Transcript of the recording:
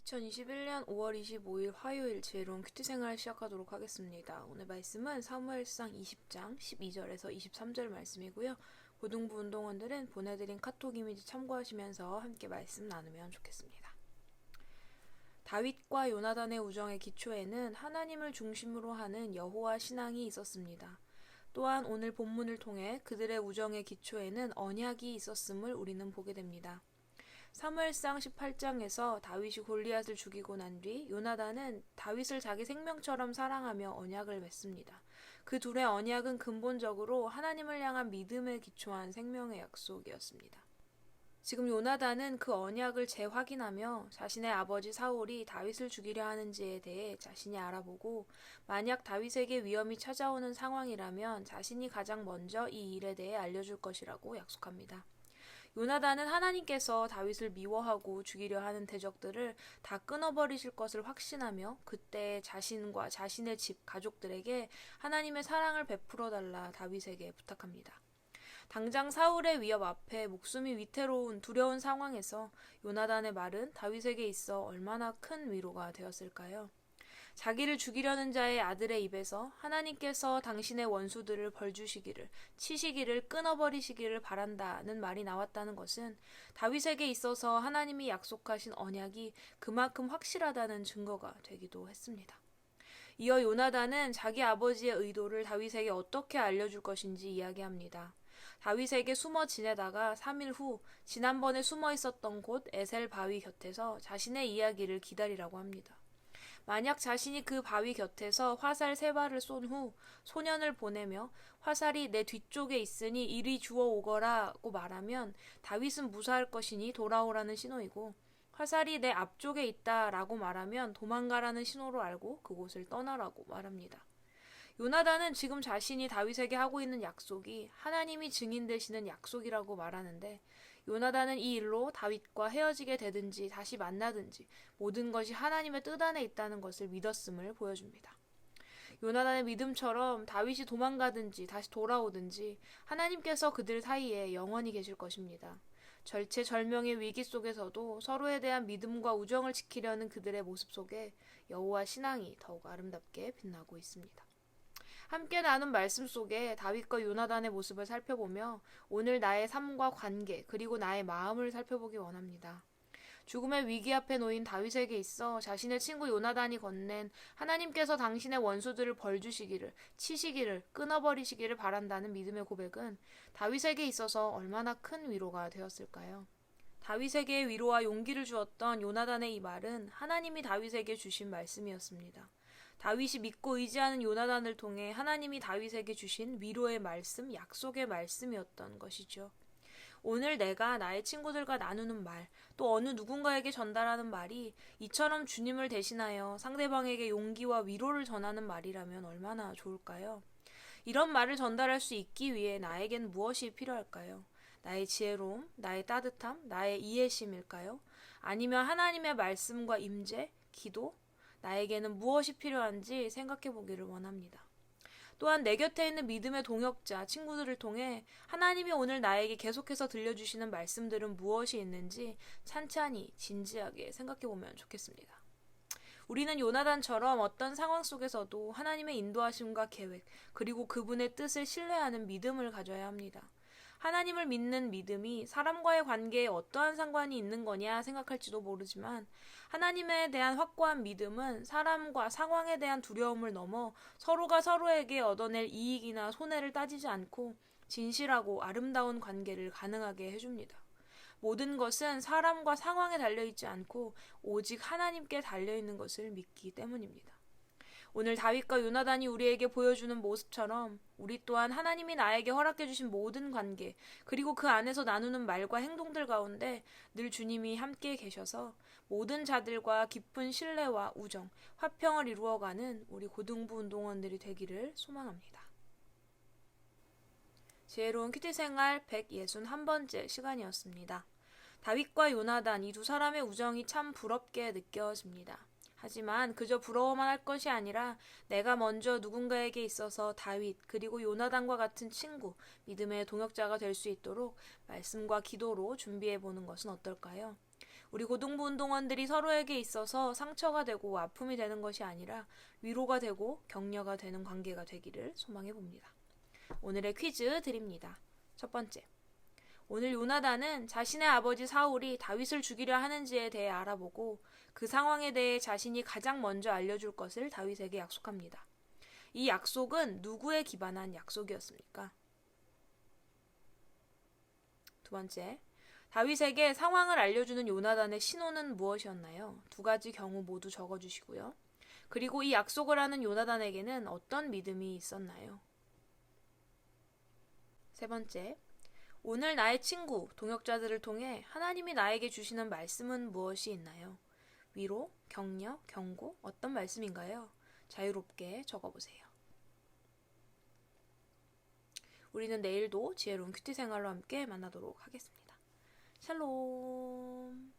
2021년 5월 25일 화요일 지혜로운 큐티 생활 시작하도록 하겠습니다. 오늘 말씀은 사무엘상 20장 12절에서 23절 말씀이고요. 고등부 운동원들은 보내드린 카톡 이미지 참고하시면서 함께 말씀 나누면 좋겠습니다. 다윗과 요나단의 우정의 기초에는 하나님을 중심으로 하는 여호와 신앙이 있었습니다. 또한 오늘 본문을 통해 그들의 우정의 기초에는 언약이 있었음을 우리는 보게 됩니다. 사무엘상 18장에서 다윗이 골리앗을 죽이고 난 뒤 요나단은 다윗을 자기 생명처럼 사랑하며 언약을 맺습니다. 그 둘의 언약은 근본적으로 하나님을 향한 믿음에 기초한 생명의 약속이었습니다. 지금 요나단은 그 언약을 재확인하며 자신의 아버지 사울이 다윗을 죽이려 하는지에 대해 자신이 알아보고 만약 다윗에게 위험이 찾아오는 상황이라면 자신이 가장 먼저 이 일에 대해 알려줄 것이라고 약속합니다. 요나단은 하나님께서 다윗을 미워하고 죽이려 하는 대적들을 다 끊어버리실 것을 확신하며 그때 자신과 자신의 집, 가족들에게 하나님의 사랑을 베풀어달라 다윗에게 부탁합니다. 당장 사울의 위협 앞에 목숨이 위태로운 두려운 상황에서 요나단의 말은 다윗에게 있어 얼마나 큰 위로가 되었을까요? 자기를 죽이려는 자의 아들의 입에서 하나님께서 당신의 원수들을 벌주시기를, 치시기를 끊어버리시기를 바란다는 말이 나왔다는 것은 다윗에게 있어서 하나님이 약속하신 언약이 그만큼 확실하다는 증거가 되기도 했습니다. 이어 요나단은 자기 아버지의 의도를 다윗에게 어떻게 알려줄 것인지 이야기합니다. 다윗에게 숨어 지내다가 3일 후 지난번에 숨어 있었던 곳 에셀 바위 곁에서 자신의 이야기를 기다리라고 합니다. 만약 자신이 그 바위 곁에서 화살 3발을 쏜 후 소년을 보내며 화살이 내 뒤쪽에 있으니 이리 주워 오거라고 말하면 다윗은 무사할 것이니 돌아오라는 신호이고 화살이 내 앞쪽에 있다라고 말하면 도망가라는 신호로 알고 그곳을 떠나라고 말합니다. 요나단은 지금 자신이 다윗에게 하고 있는 약속이 하나님이 증인 되시는 약속이라고 말하는데 요나단은 이 일로 다윗과 헤어지게 되든지 다시 만나든지 모든 것이 하나님의 뜻 안에 있다는 것을 믿었음을 보여줍니다. 요나단의 믿음처럼 다윗이 도망가든지 다시 돌아오든지 하나님께서 그들 사이에 영원히 계실 것입니다. 절체절명의 위기 속에서도 서로에 대한 믿음과 우정을 지키려는 그들의 모습 속에 여호와 신앙이 더욱 아름답게 빛나고 있습니다. 함께 나눈 말씀 속에 다윗과 요나단의 모습을 살펴보며 오늘 나의 삶과 관계 그리고 나의 마음을 살펴보기 원합니다. 죽음의 위기 앞에 놓인 다윗에게 있어 자신의 친구 요나단이 건넨 하나님께서 당신의 원수들을 벌주시기를, 치시기를, 끊어버리시기를 바란다는 믿음의 고백은 다윗에게 있어서 얼마나 큰 위로가 되었을까요? 다윗에게 위로와 용기를 주었던 요나단의 이 말은 하나님이 다윗에게 주신 말씀이었습니다. 다윗이 믿고 의지하는 요나단을 통해 하나님이 다윗에게 주신 위로의 말씀, 약속의 말씀이었던 것이죠. 오늘 내가 나의 친구들과 나누는 말, 또 어느 누군가에게 전달하는 말이 이처럼 주님을 대신하여 상대방에게 용기와 위로를 전하는 말이라면 얼마나 좋을까요? 이런 말을 전달할 수 있기 위해 나에겐 무엇이 필요할까요? 나의 지혜로움, 나의 따뜻함, 나의 이해심일까요? 아니면 하나님의 말씀과 임재, 기도, 나에게는 무엇이 필요한지 생각해 보기를 원합니다. 또한 내 곁에 있는 믿음의 동역자, 친구들을 통해 하나님이 오늘 나에게 계속해서 들려주시는 말씀들은 무엇이 있는지 찬찬히 진지하게 생각해 보면 좋겠습니다. 우리는 요나단처럼 어떤 상황 속에서도 하나님의 인도하심과 계획, 그리고 그분의 뜻을 신뢰하는 믿음을 가져야 합니다. 하나님을 믿는 믿음이 사람과의 관계에 어떠한 상관이 있는 거냐 생각할지도 모르지만 하나님에 대한 확고한 믿음은 사람과 상황에 대한 두려움을 넘어 서로가 서로에게 얻어낼 이익이나 손해를 따지지 않고 진실하고 아름다운 관계를 가능하게 해줍니다. 모든 것은 사람과 상황에 달려있지 않고 오직 하나님께 달려있는 것을 믿기 때문입니다. 오늘 다윗과 요나단이 우리에게 보여주는 모습처럼 우리 또한 하나님이 나에게 허락해 주신 모든 관계 그리고 그 안에서 나누는 말과 행동들 가운데 늘 주님이 함께 계셔서 모든 자들과 깊은 신뢰와 우정, 화평을 이루어가는 우리 고등부 운동원들이 되기를 소망합니다. 지혜로운 큐티 생활 161번째 시간이었습니다. 다윗과 요나단 이 두 사람의 우정이 참 부럽게 느껴집니다. 하지만 그저 부러워만 할 것이 아니라 내가 먼저 누군가에게 있어서 다윗 그리고 요나단과 같은 친구, 믿음의 동역자가 될 수 있도록 말씀과 기도로 준비해보는 것은 어떨까요? 우리 고등부 운동원들이 서로에게 있어서 상처가 되고 아픔이 되는 것이 아니라 위로가 되고 격려가 되는 관계가 되기를 소망해 봅니다. 오늘의 퀴즈 드립니다. 첫 번째. 오늘 요나단은 자신의 아버지 사울이 다윗을 죽이려 하는지에 대해 알아보고 그 상황에 대해 자신이 가장 먼저 알려줄 것을 다윗에게 약속합니다. 이 약속은 누구에 기반한 약속이었습니까? 두 번째, 다윗에게 상황을 알려주는 요나단의 신호는 무엇이었나요? 두 가지 경우 모두 적어주시고요. 그리고 이 약속을 하는 요나단에게는 어떤 믿음이 있었나요? 세 번째, 오늘 나의 친구, 동역자들을 통해 하나님이 나에게 주시는 말씀은 무엇이 있나요? 위로, 격려, 경고, 어떤 말씀인가요? 자유롭게 적어보세요. 우리는 내일도 지혜로운 큐티 생활로 함께 만나도록 하겠습니다. 샬롬.